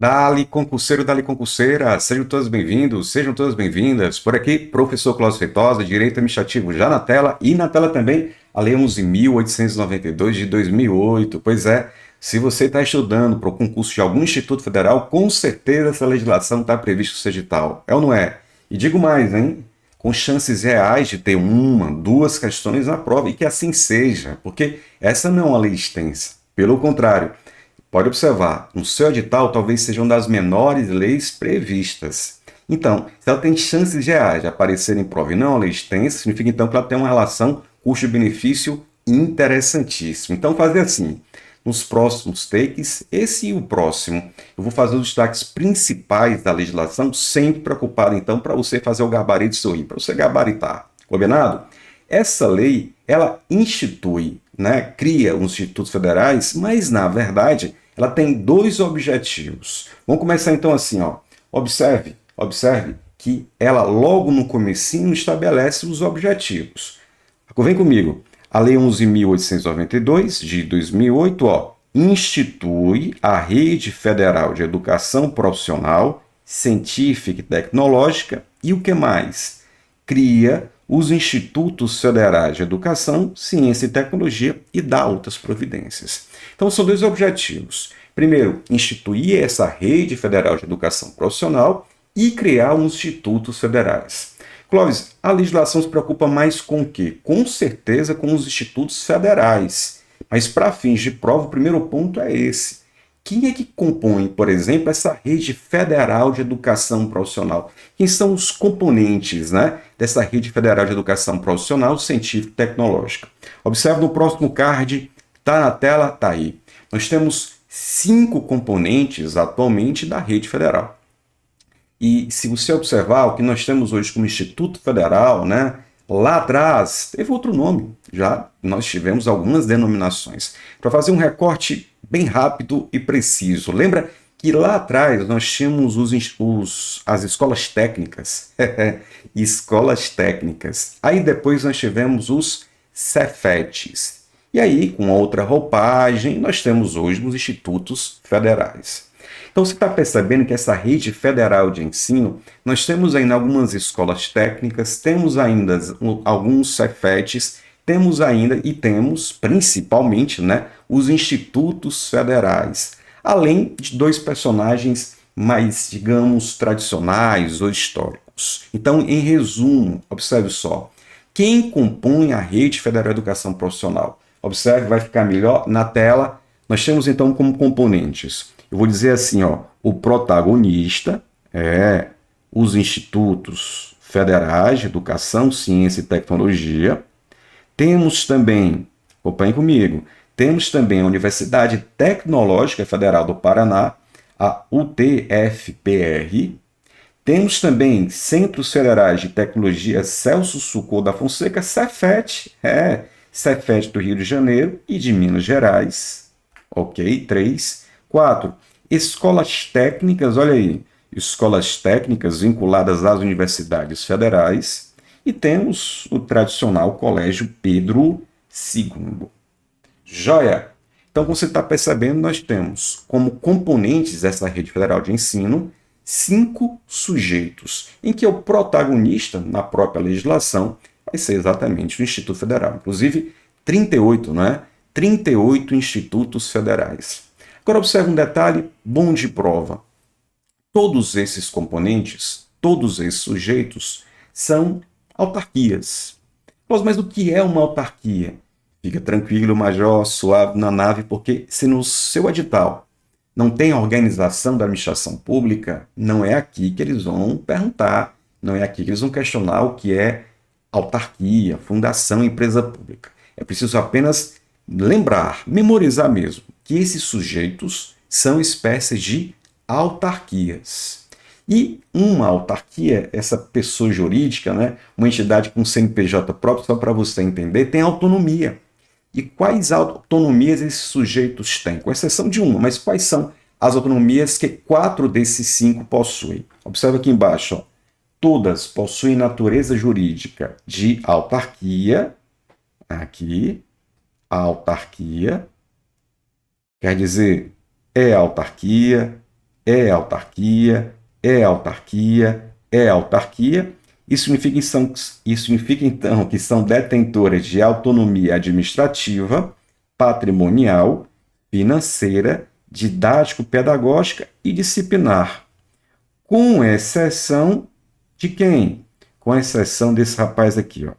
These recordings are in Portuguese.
Dali concurseira, sejam todos bem-vindos, sejam todas bem-vindas. Por aqui, professor Cláudio Feitosa, Direito Administrativo já na tela e na tela também a Lei 11.892 de 2008. Pois é, se você está estudando para o concurso de algum Instituto Federal, com certeza essa legislação está prevista no seu edital. É ou não é? E digo mais, hein? Com chances reais de ter uma, duas questões na prova e que assim seja, porque essa não é uma lei extensa. Pelo contrário, pode observar, no seu edital talvez seja uma das menores leis previstas. Então, se ela tem chances reais de aparecer em prova e não é uma lei extensa, significa então que ela tem uma relação custo-benefício interessantíssima. Então, fazer assim, nos próximos takes, esse e o próximo, eu vou fazer os destaques principais da legislação, sempre preocupado então para você fazer o gabarito sorrir, para você gabaritar. Combinado? Essa lei, ela institui, né, cria os institutos federais, mas na verdade ela tem dois objetivos. Vamos começar então assim, ó. Observe que ela logo no comecinho estabelece os objetivos. Vem comigo. A Lei 11.892 de 2008, ó, institui a Rede Federal de Educação Profissional, Científica e Tecnológica e o que mais? Cria os Institutos Federais de Educação, Ciência e Tecnologia e dá outras providências. Então, são dois objetivos. Primeiro, instituir essa Rede Federal de Educação Profissional e criar os institutos federais. Clóvis, a legislação se preocupa mais com o quê? Com certeza com os institutos federais. Mas para fins de prova, o primeiro ponto é esse. Quem é que compõe, por exemplo, essa rede federal de educação profissional? Quem são os componentes, né, dessa rede federal de educação profissional, científica e tecnológica? Observe no próximo card, está na tela, está aí. Nós temos 5 componentes atualmente da rede federal. E se você observar o que nós temos hoje como Instituto Federal, né, lá atrás teve outro nome, já nós tivemos algumas denominações. Para fazer um recorte bem rápido e preciso, lembra que lá atrás nós tínhamos as escolas técnicas, escolas técnicas. Aí depois nós tivemos os Cefetes. E aí, com outra roupagem, nós temos hoje os institutos federais. Então, você está percebendo que essa rede federal de ensino, nós temos ainda algumas escolas técnicas, temos ainda alguns Cefetes, temos ainda e temos, principalmente, né, os institutos federais, além de dois personagens mais, digamos, tradicionais ou históricos. Então, em resumo, observe só, quem compõe a Rede Federal de Educação Profissional? Observe, vai ficar melhor na tela. Nós temos, então, como componentes, eu vou dizer assim, ó, o protagonista é os institutos federais de educação, ciência e tecnologia. Temos também, acompanhe comigo, temos também a Universidade Tecnológica Federal do Paraná, a UTFPR. Temos também Centros Federais de Tecnologia Celso Socorro da Fonseca, Cefet, Cefet do Rio de Janeiro e de Minas Gerais. Ok, 3. 4. Escolas técnicas, olha aí, escolas técnicas vinculadas às universidades federais. E temos o tradicional Colégio Pedro II. Joia! Então, como você está percebendo, nós temos como componentes dessa rede federal de ensino 5 sujeitos, em que o protagonista, na própria legislação, vai ser exatamente o Instituto Federal. Inclusive, 38, não é? 38 institutos federais. Agora, observe um detalhe bom de prova. Todos esses componentes, todos esses sujeitos, são autarquias. Mas o que é uma autarquia? Fica tranquilo, major, suave na nave, porque se no seu edital não tem organização da administração pública, não é aqui que eles vão perguntar, não é aqui que eles vão questionar o que é autarquia, fundação, empresa pública. É preciso apenas lembrar, memorizar mesmo, que esses sujeitos são espécies de autarquias. E uma autarquia, essa pessoa jurídica, né, uma entidade com CNPJ próprio, só para você entender, tem autonomia. E quais autonomias esses sujeitos têm? Com exceção de uma, mas quais são as autonomias que 4 desses 5 possuem? Observe aqui embaixo, ó. Todas possuem natureza jurídica de autarquia, aqui, autarquia, quer dizer, é autarquia, é autarquia, é autarquia, é autarquia. Isso significa, então, que são detentoras de autonomia administrativa, patrimonial, financeira, didático-pedagógica e disciplinar. Com exceção de quem? Com exceção desse rapaz aqui, ó.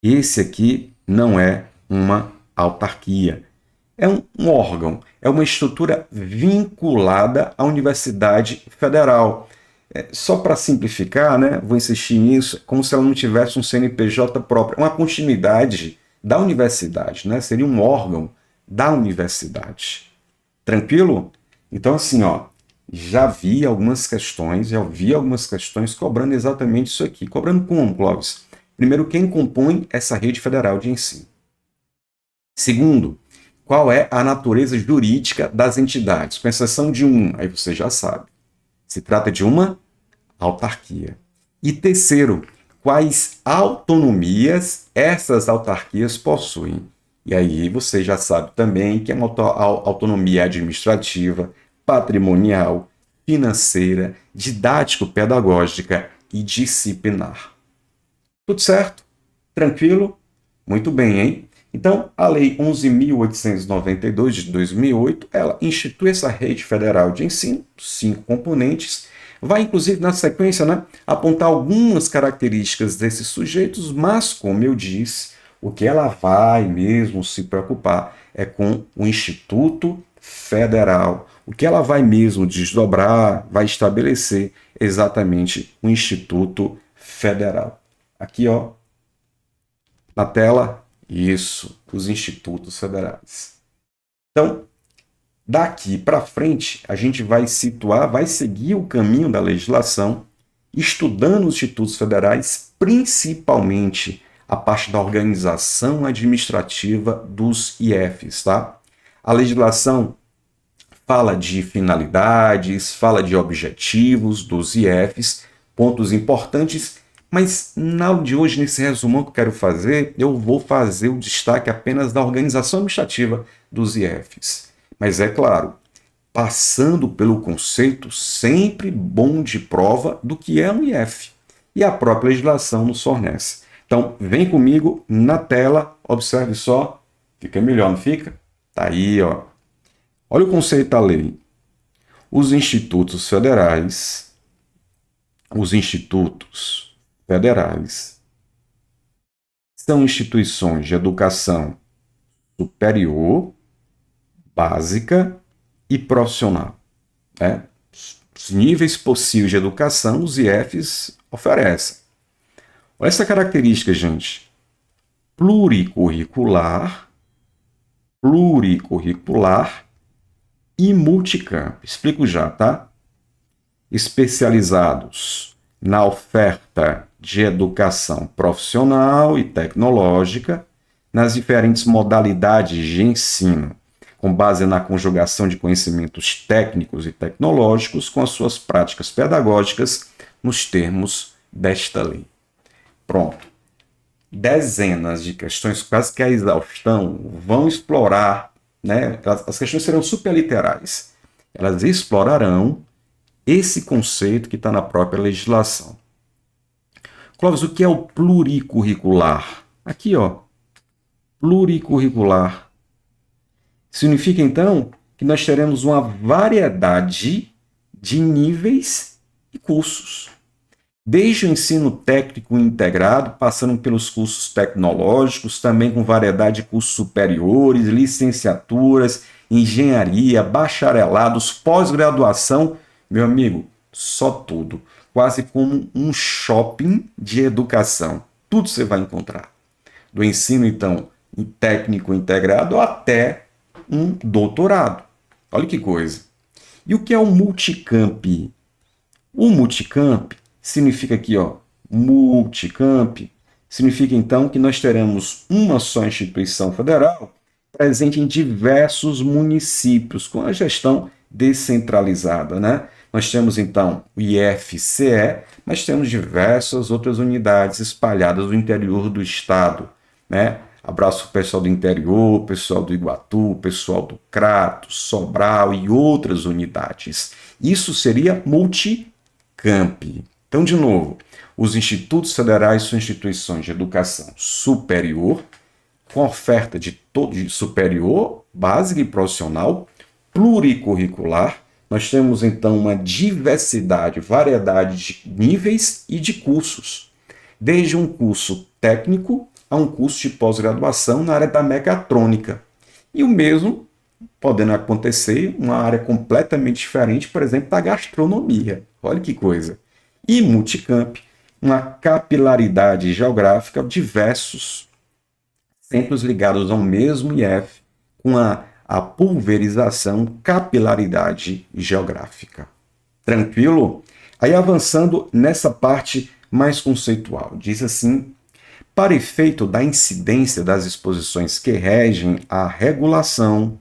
Esse aqui não é uma autarquia. É um órgão, é uma estrutura vinculada à Universidade Federal. Só para simplificar, né, vou insistir nisso, como se ela não tivesse um CNPJ próprio, uma continuidade da universidade, né? Seria um órgão da universidade. Tranquilo? Então, assim, ó, já vi algumas questões cobrando exatamente isso aqui. Cobrando como, Clóvis? Primeiro, quem compõe essa rede federal de ensino? Segundo, qual é a natureza jurídica das entidades? Com exceção de aí você já sabe. Se trata de uma autarquia. E terceiro, quais autonomias essas autarquias possuem? E aí você já sabe também que é uma autonomia administrativa, patrimonial, financeira, didático-pedagógica e disciplinar. Tudo certo? Tranquilo? Muito bem, hein? Então, a Lei 11.892 de 2008, ela institui essa rede federal de ensino, 5 componentes, vai inclusive na sequência, né, apontar algumas características desses sujeitos, mas, como eu disse, o que ela vai mesmo se preocupar é com o Instituto Federal. O que ela vai mesmo desdobrar, vai estabelecer exatamente o Instituto Federal. Aqui, ó, na tela, isso, os institutos federais. Então, daqui para frente, a gente vai situar, vai seguir o caminho da legislação, estudando os institutos federais, principalmente a parte da organização administrativa dos IFs, tá? A legislação fala de finalidades, fala de objetivos dos IFs, pontos importantes, mas na aula de hoje, nesse resumão que eu quero fazer, eu vou fazer o destaque apenas da organização administrativa dos IFs. Mas é claro, passando pelo conceito sempre bom de prova do que é um IF. E a própria legislação nos fornece. Então, vem comigo na tela, observe só, fica melhor, não fica? Tá aí, ó. Olha o conceito da lei. Os institutos federais são instituições de educação superior, básica e profissional. Né? Os níveis possíveis de educação, os IFs oferecem. Olha essa característica, gente. Pluricurricular e multicampo. Explico já, tá? Especializados na oferta de educação profissional e tecnológica, nas diferentes modalidades de ensino, com base na conjugação de conhecimentos técnicos e tecnológicos com as suas práticas pedagógicas, nos termos desta lei. Pronto. Dezenas de questões, quase que a exaustão, vão explorar, né? As questões serão superliterais. Elas explorarão esse conceito que está na própria legislação. Clóvis, o que é o pluricurricular? Aqui, ó. Pluricurricular. Significa, então, que nós teremos uma variedade de níveis e cursos. Desde o ensino técnico integrado, passando pelos cursos tecnológicos, também com variedade de cursos superiores, licenciaturas, engenharia, bacharelados, pós-graduação. Meu amigo, só tudo. Quase como um shopping de educação. Tudo você vai encontrar. Do ensino, então, técnico integrado até um doutorado. Olha que coisa. E o que é o multicamp? O multicamp significa aqui, ó, multicamp, significa então que nós teremos uma só instituição federal presente em diversos municípios, com a gestão descentralizada, né? Nós temos então o IFCE, mas temos diversas outras unidades espalhadas no interior do estado, né? Abraço o pessoal do interior, pessoal do Iguatu, pessoal do Crato, Sobral e outras unidades. Isso seria multicamp. Então, de novo, os institutos federais são instituições de educação superior, com oferta de superior, básica e profissional, pluricurricular. Nós temos, então, uma diversidade, variedade de níveis e de cursos, desde um curso técnico a um curso de pós-graduação na área da mecatrônica. E o mesmo podendo acontecer em uma área completamente diferente, por exemplo, da gastronomia. Olha que coisa. E multicamp, uma capilaridade geográfica, diversos centros ligados ao mesmo IF, com a pulverização, capilaridade geográfica. Tranquilo? Aí avançando nessa parte mais conceitual, diz assim: para efeito da incidência das disposições que regem a regulação,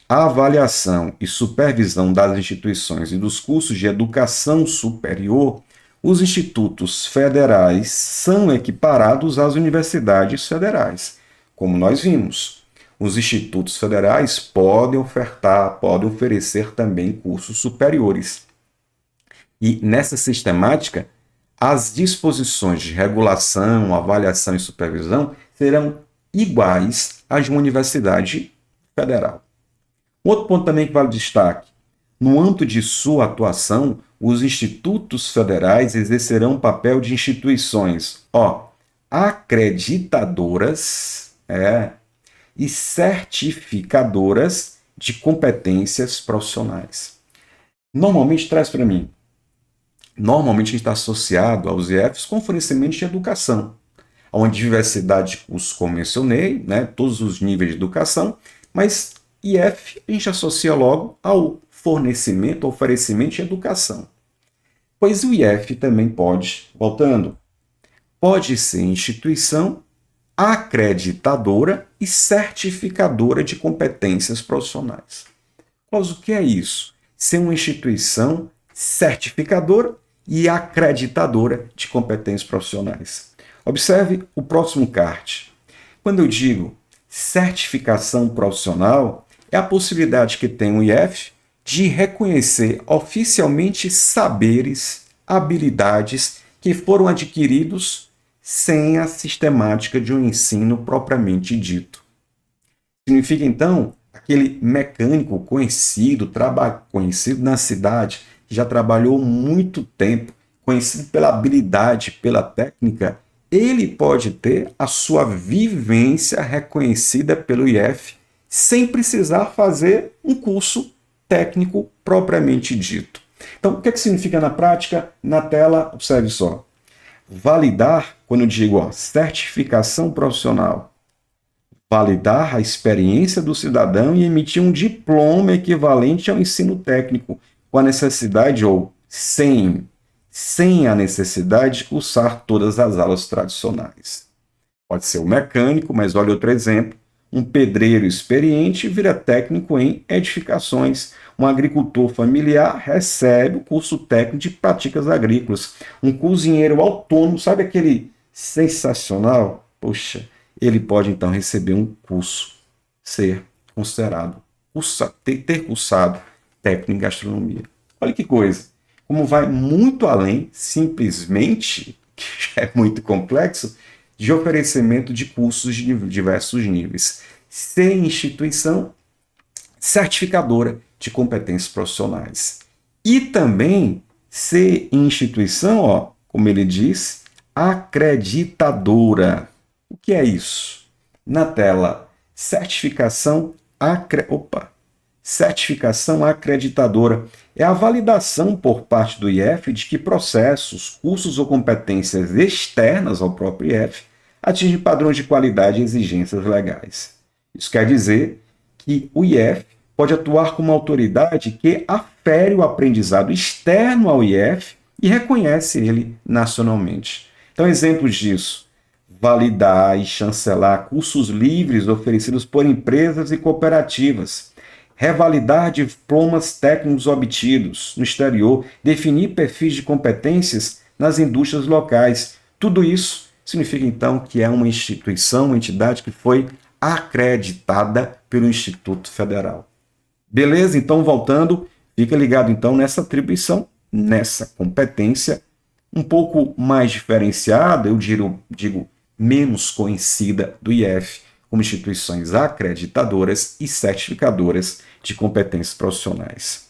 a avaliação e supervisão das instituições e dos cursos de educação superior, os institutos federais são equiparados às universidades federais. Como nós vimos, os institutos federais podem oferecer também cursos superiores. E nessa sistemática, as disposições de regulação, avaliação e supervisão serão iguais às de uma universidade federal. Outro ponto também que vale destaque: no âmbito de sua atuação, os institutos federais exercerão o papel de instituições acreditadoras e certificadoras de competências profissionais. Normalmente, traz para mim, normalmente a gente está associado aos IFs com fornecimento de educação, onde diversidade de cursos, como mencionei, todos os níveis de educação, mas IF a gente associa logo ao fornecimento, ao oferecimento de educação. Pois o IF também pode ser instituição acreditadora e certificadora de competências profissionais. Mas o que é isso? Ser uma instituição certificadora e acreditadora de competências profissionais. Observe o próximo card. Quando eu digo certificação profissional, é a possibilidade que tem o IF de reconhecer oficialmente saberes, habilidades que foram adquiridos sem a sistemática de um ensino propriamente dito. Significa, então, aquele mecânico conhecido na cidade, que já trabalhou muito tempo, conhecido pela habilidade, pela técnica, ele pode ter a sua vivência reconhecida pelo IF sem precisar fazer um curso técnico propriamente dito. Então, o que significa na prática? Na tela, observe só. Validar, quando eu digo certificação profissional, validar a experiência do cidadão e emitir um diploma equivalente ao ensino técnico, com a necessidade ou sem a necessidade de cursar todas as aulas tradicionais. Pode ser um mecânico, mas olha outro exemplo. Um pedreiro experiente vira técnico em edificações. Um agricultor familiar recebe o curso técnico de práticas agrícolas. Um cozinheiro autônomo, sabe aquele sensacional? Poxa, ele pode então receber um curso, ser considerado, ter cursado técnico em gastronomia. Olha que coisa, como vai muito além, simplesmente, que já é muito complexo, de oferecimento de cursos de diversos níveis. Ser instituição certificadora de competências profissionais. E também ser instituição, como ele diz, acreditadora. O que é isso? Na tela, certificação acreditadora é a validação por parte do IF de que processos, cursos ou competências externas ao próprio IF atingem padrões de qualidade e exigências legais. Isso quer dizer que o IF pode atuar como autoridade que afere o aprendizado externo ao IF e reconhece ele nacionalmente. Então, exemplos disso: validar e chancelar cursos livres oferecidos por empresas e cooperativas, revalidar diplomas técnicos obtidos no exterior, definir perfis de competências nas indústrias locais. Tudo isso significa então que é uma instituição, uma entidade que foi acreditada pelo Instituto Federal. Beleza? Então, voltando, fica ligado então nessa atribuição, nessa competência, um pouco mais diferenciada, eu digo menos conhecida do IF, como instituições acreditadoras e certificadoras de competências profissionais.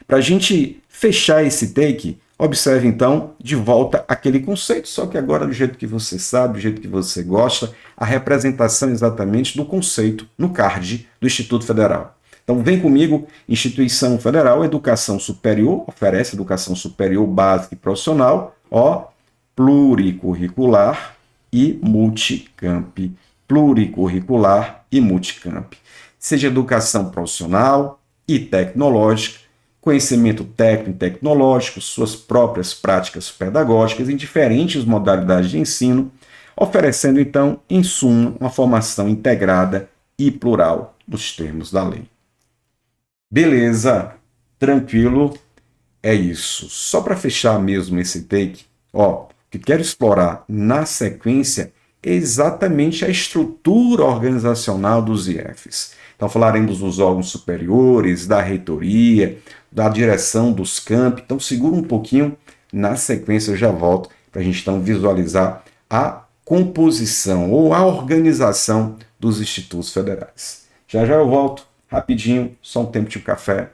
Para a gente fechar esse take, observe então de volta aquele conceito, só que agora do jeito que você sabe, do jeito que você gosta, a representação exatamente do conceito no card do Instituto Federal. Então vem comigo, Instituição Federal, Educação Superior, oferece educação superior básica e profissional, pluricurricular e multicamp. Pluricurricular e multicamp. Seja educação profissional e tecnológica, conhecimento técnico e tecnológico, suas próprias práticas pedagógicas em diferentes modalidades de ensino, oferecendo então, em suma, uma formação integrada e plural nos termos da lei. Beleza, tranquilo, é isso. Só para fechar mesmo esse take, o que quero explorar na sequência é exatamente a estrutura organizacional dos IFs. Então falaremos dos órgãos superiores, da reitoria, da direção dos campi. Então segura um pouquinho, na sequência eu já volto para a gente então visualizar a composição ou a organização dos institutos federais. Já já eu volto. Rapidinho, só um tempo de um café